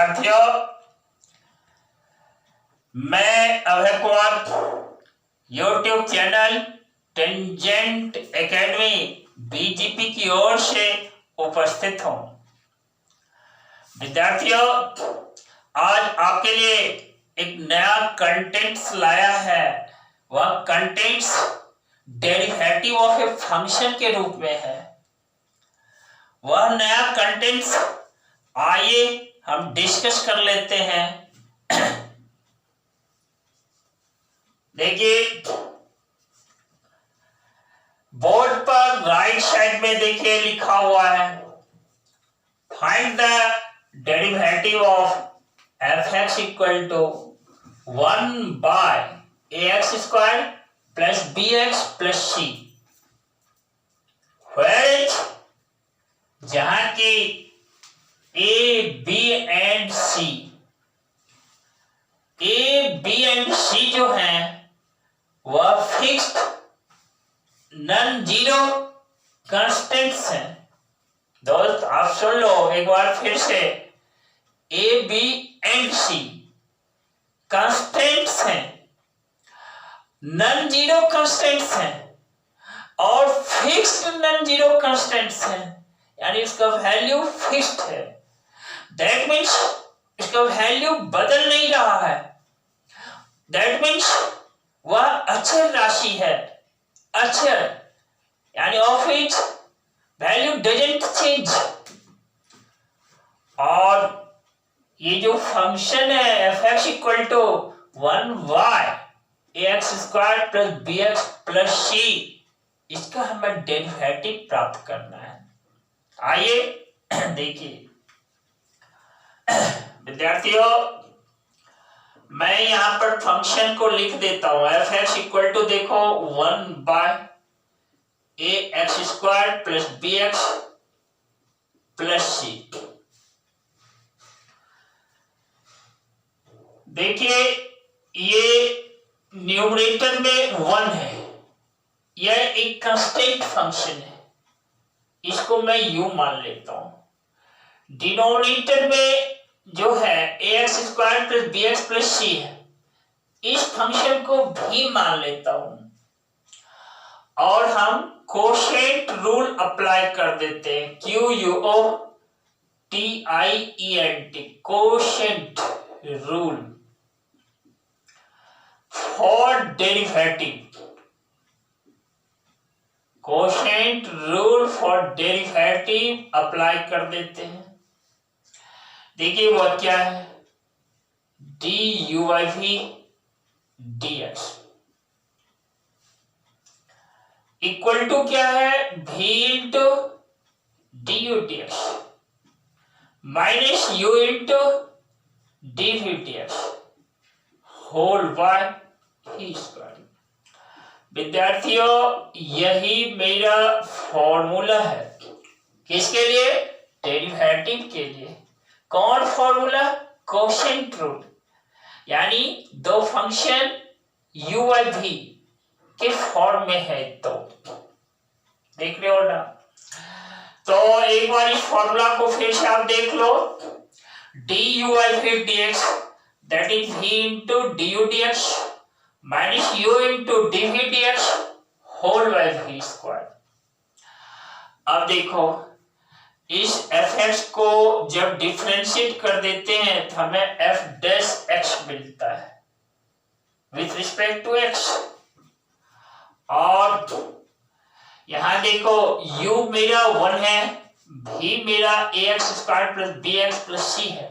विद्यार्थियों, मैं Abhay Kumar YouTube channel Tangent Academy BGP की ओर से उपस्थित हूं। विद्यार्थियों, आज आपके लिए एक नया कंटेंट्स लाया है। वह contents derivative of a function के रूप में है। वह नया कंटेंट्स आइए हम डिस्कस कर लेते हैं। देखिए, बोर्ड पर राइट साइड में देखिए लिखा हुआ है, find the derivative of f x equal to 1 by a x square plus b x plus c, जहां की a b and c, a b and c जो है वह फिक्स्ड नॉन जीरो कांस्टेंट्स हैं। दोस्त आप सुन लो एक बार फिर से, a b and c constants हैं, नॉन जीरो कांस्टेंट्स हैं और फिक्स्ड नॉन जीरो कांस्टेंट्स हैं, यानी इसका वैल्यू फिक्स्ड है। दैट मीन्स इसका वैल्यू बदल नहीं रहा है। दैट मीन्स वह अचर राशि है, अचर यानी of it value doesn't change. और ये जो फंक्शन है f x equal to 1 by a x square plus b x plus c, इसका हमें डेरिवेटिव प्राप्त करना है। आइए देखिए विद्यार्थियों, मैं यहां पर फंक्शन को लिख देता हूं। एफ एक्स इक्वल टू देखो 1 by a x square plus b x plus c. देखिए, ये न्यूमरेटर में 1 है, यह एक कांस्टेंट फंक्शन है, इसको मैं यू मान लेता हूं। डिनोमिनेटर में जो है a x square plus b x plus c है, इस फंक्शन को भी मान लेता हूं और हम कोशेंट रूल अप्लाई कर देते हैं। Q U O T I E N T, quotient rule for derivative, quotient rule for derivative apply कर देते हैं। देखिए वह क्या है, d u by v d x equal to क्या है, v into d u d x minus u into d v d x whole by ही स्क्वायर। विद्यार्थियों, यही मेरा फॉर्मूला है। किसके लिए? डेरिवेटिव के लिए। कौन फॉर्मूला? कोशेंट रूल, यानी दो फंक्शन u बाई v के फॉर्म में है। तो देख रहे हो ना? तो एक बार इस फॉर्मूला को फिर से आप देख लो, d u by v d x that is v into d u d x minus u into d v d x whole by v square. अब देखो, इस एफ एक्स को जब डिफरेंशिएट कर देते हैं तो हमें एफ डैश एक्स मिलता है विथ रिस्पेक्ट टू एक्स। और यहां देखो, u मेरा 1 है, v मेरा a x square plus b x plus c है।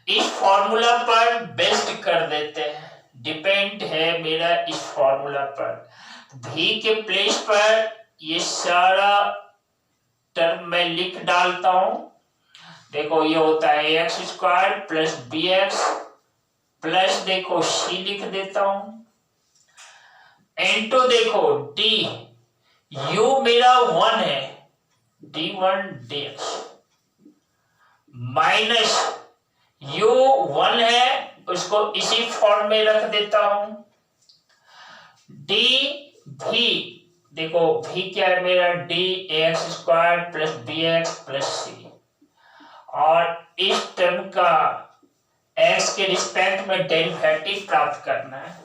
इस फॉर्मूला पर बेस्ड कर देते हैं, डिपेंड है मेरा इस फॉर्मूला पर। v के प्लेस पर ये सारा टर्म में लिख डालता हूं। देखो, ये होता है a x square plus b x plus देखो सी लिख देता हूं, इनटू देखो डी, यू मेरा 1 है, d1 dx माइनस यू 1 है, उसको इसी फॉर्म में रख देता हूं, डी भी देखो v क्या है मेरा, d a x square plus b x plus c. और इस टर्म का x के रिस्पेक्ट में डेरिवेटिव प्राप्त करना है।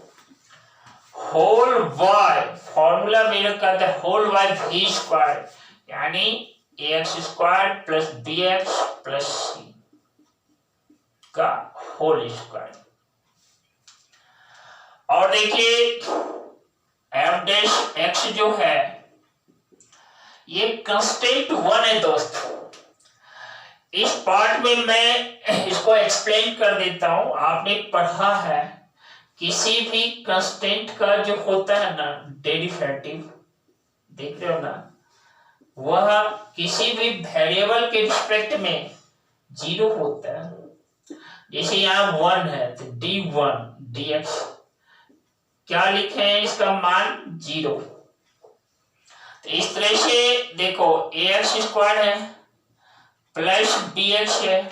होल y फॉर्मूला मेरा कहता है होल y v स्क्वायर यानी ax square plus bx plus c का होल स्क्वायर। और देखिए f डैश x जो है ये कांस्टेंट 1 है दोस्तों। इस पार्ट में मैं इसको एक्सप्लेन कर देता हूं। आपने पढ़ा है किसी भी कांस्टेंट का जो होता है ना डेरिवेटिव, देख रहे हो ना, वह किसी भी वेरिएबल के रिस्पेक्ट में 0 होता है। जैसे यहाँ 1 है तो d1 dx क्या लिखे हैं, इसका मान 0। तो इस तरह से देखो ax स्क्वायर है प्लस bx है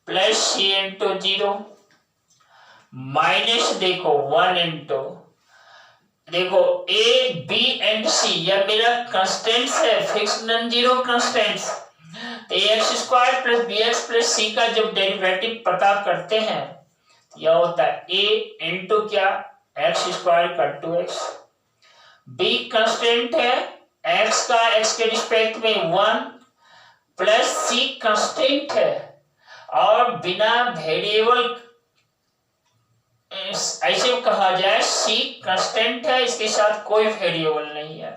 प्लस c इंटू 0 माइनस देखो 1 इंटू देखो a b एंड c यह मेरा कांस्टेंट्स है, फिक्स नॉन जीरो कांस्टेंट्स। तो ax square plus bx plus c का जब डेरिवेटिव पता करते हैं यह होता है a इंटू क्या x स्क्वायर का 2x, b कांस्टेंट है x का x के रिस्पेक्ट में 1 प्लस c कांस्टेंट है और बिना वेरिएबल ऐसे कहा जाए c कांस्टेंट है, इसके साथ कोई वेरिएबल नहीं है।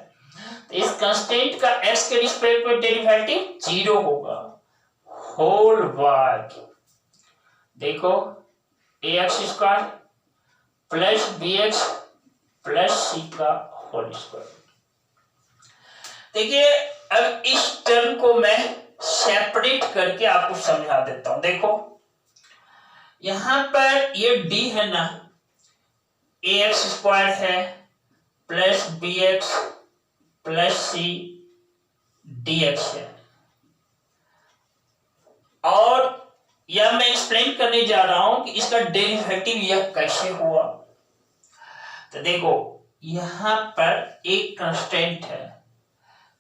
तो इस कांस्टेंट का x के रिस्पेक्ट में डेरिवेटिव 0 होगा। होल y देखो ax square plus bx plus c का होल स्क्वायर। देखिए अब इस टर्म को मैं सेपरेट करके आपको समझा देता हूं। देखो यहां पर ये d है ना, ax स्क्वायर है plus bx plus c dx है। और यह मैं एक्सप्लेन करने जा रहा हूं कि इसका डेरिवेटिव यह कैसे हुआ। तो देखो यहां पर एक कांस्टेंट है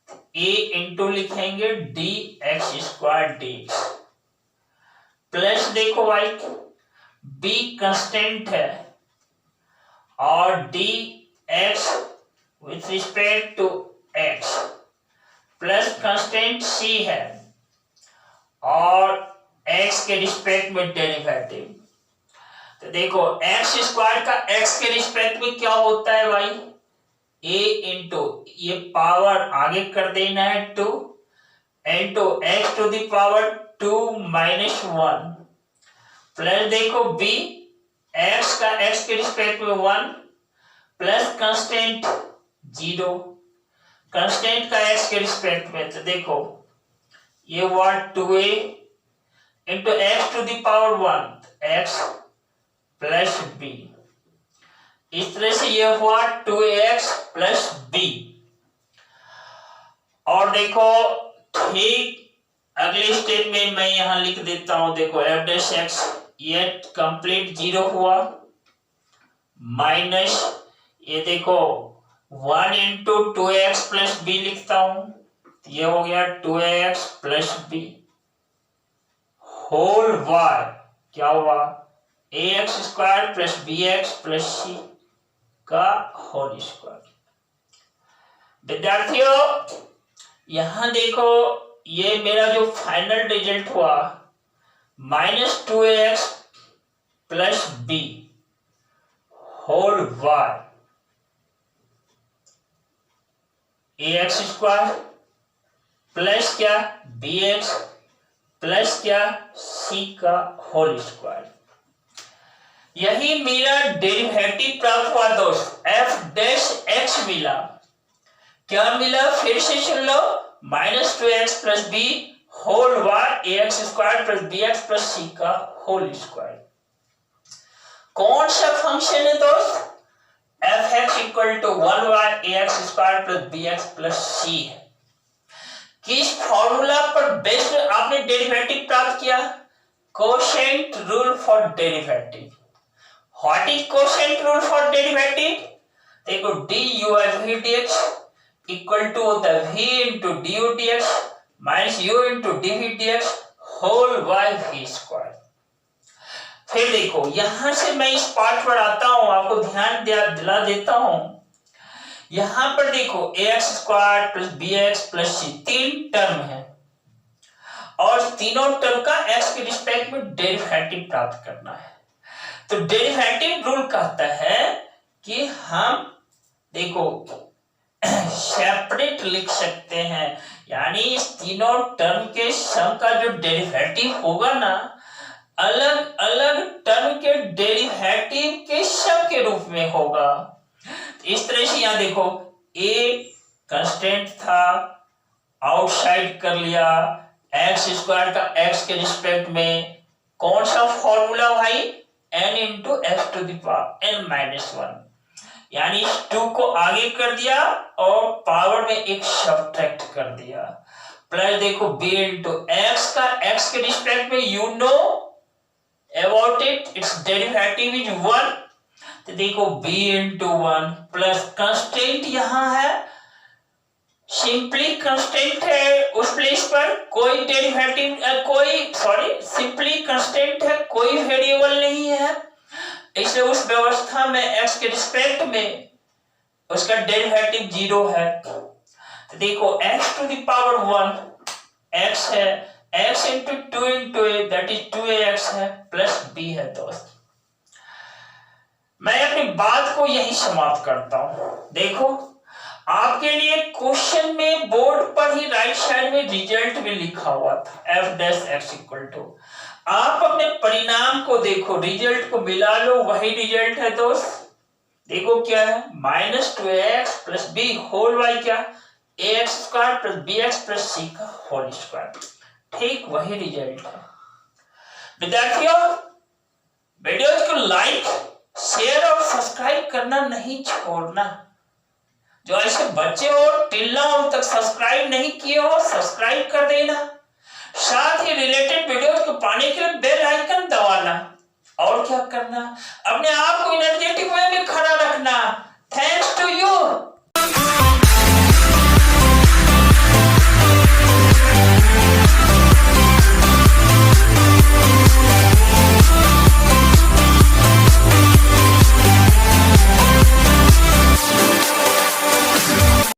a इंटू लिखेंगे dx स्क्वायर dx प्लस देखो y b कांस्टेंट है और dx with respect to x plus constant c है और x के रिस्पेक्ट में डेरिवेटिव। तो देखो x स्क्वायर का x के रिस्पेक्ट में क्या होता है भाई, a इंटू ये पावर आगे कर देना है 2 into x to the power 2 minus 1 plus देखो b x का x के रिस्पेक्ट में 1 प्लस कांस्टेंट 0 कांस्टेंट का x के रिस्पेक्ट में। तो देखो ये हुआ 2a into x to the power 1 x plus b। इस तरह से यह हुआ 2ax प्लस b। और देखो ठीक अगले स्टेप में मैं यहां लिख देता हूं। देखो f डैश x ये कंप्लीट 0 हुआ माइनस ये देखो 1 इंटू 2ax प्लस b लिखता हूं, ये हो गया 2ax plus b whole y क्या हुआ ax square plus bx plus c का होल स्क्वायर। विद्यार्थियों यहां देखो ये मेरा जो फाइनल रिजल्ट हुआ minus 2ax plus b whole y ax square plus क्या bx प्लस क्या c का होल स्क्वायर। यही मेरा डेरिवेटिव प्राप्त हुआ दोस्त, f डैश x मिला। क्या मिला फिर से सुन लो, minus 2x plus b whole y ax square plus bx plus c का होल स्क्वायर। कौन सा फंक्शन है दोस्त, f(x) equal to 1y ax square plus bx plus c है। किस फॉर्मूला पर बेस्ड आपने डेरिवेटिव प्राप्त किया, quotient rule for derivative. What is quotient rule for derivative, देखो du dx इक्वल टू होता है v into du dx minus u into dv dx whole by v square. फिर देखो यहां से मैं इस पार्ट पर आता हूं, आपको ध्यान दिला देता हूं। यहां पर देखो ax square plus bx plus c 3 term है और तीनों टर्म का x के रिस्पेक्ट में डेरिवेटिव प्राप्त करना है। तो डेरिवेटिव रूल कहता है कि हम देखो सेपरेट लिख सकते हैं, यानी इस तीनों टर्म के सम का जो डेरिवेटिव होगा ना, अलग अलग टर्म के डेरिवेटिव के सम के रूप में होगा। इस तरह से यहां देखो a कांस्टेंट था, आउटसाइड कर लिया, एक्स स्क्वायर का x के रिस्पेक्ट में कौन सा फॉर्मूला भाई, n into x to the power n minus 1, यानी 2 को आगे कर दिया और पावर में एक सब्ट्रैक्ट कर दिया, प्लस देखो b इंटू एक्स का x के रिस्पेक्ट में you know about it, it's derivative is 1, तो देखो b इंटू 1 प्लस कंस्टेंट यहां है, सिंपली कंस्टेंट है उस प्लेस पर, कोई डेरिवेटिव सिंपली कंस्टेंट है, कोई वेरिएबल नहीं है, इसलिए उस व्यवस्था में x के रिस्पेक्ट में उसका डेरिवेटिव 0 है। तो देखो x to the power 1 x है, x into 2 into a that is 2ax है, प्लस b है दोस्त। मैं अपनी बात को यही समाप्त करता हूं। देखो आपके लिए क्वेश्चन में बोर्ड पर ही राइट साइड में रिजल्ट भी लिखा हुआ था f dash x equal to, आप अपने परिणाम को देखो, रिजल्ट को मिला लो, वही रिजल्ट है दोस्त। देखो क्या है, minus 2ax plus b whole by क्या, ax square plus bx plus c का होल स्क्वायर, ठीक वही रिजल्ट है। विद्यार्थियों वीडियो को लाइक शेयर और सब्सक्राइब करना नहीं छोड़ना। जो ऐसे बच्चे हो टिल नाउ तक सब्सक्राइब नहीं किए हो, सब्सक्राइब कर देना, साथ ही रिलेटेड वीडियोस को पाने के लिए बेल आइकन दबाना, और क्या करना, अपने आप को एनर्जेटिक वे में खड़ा रखना। Thanks to you.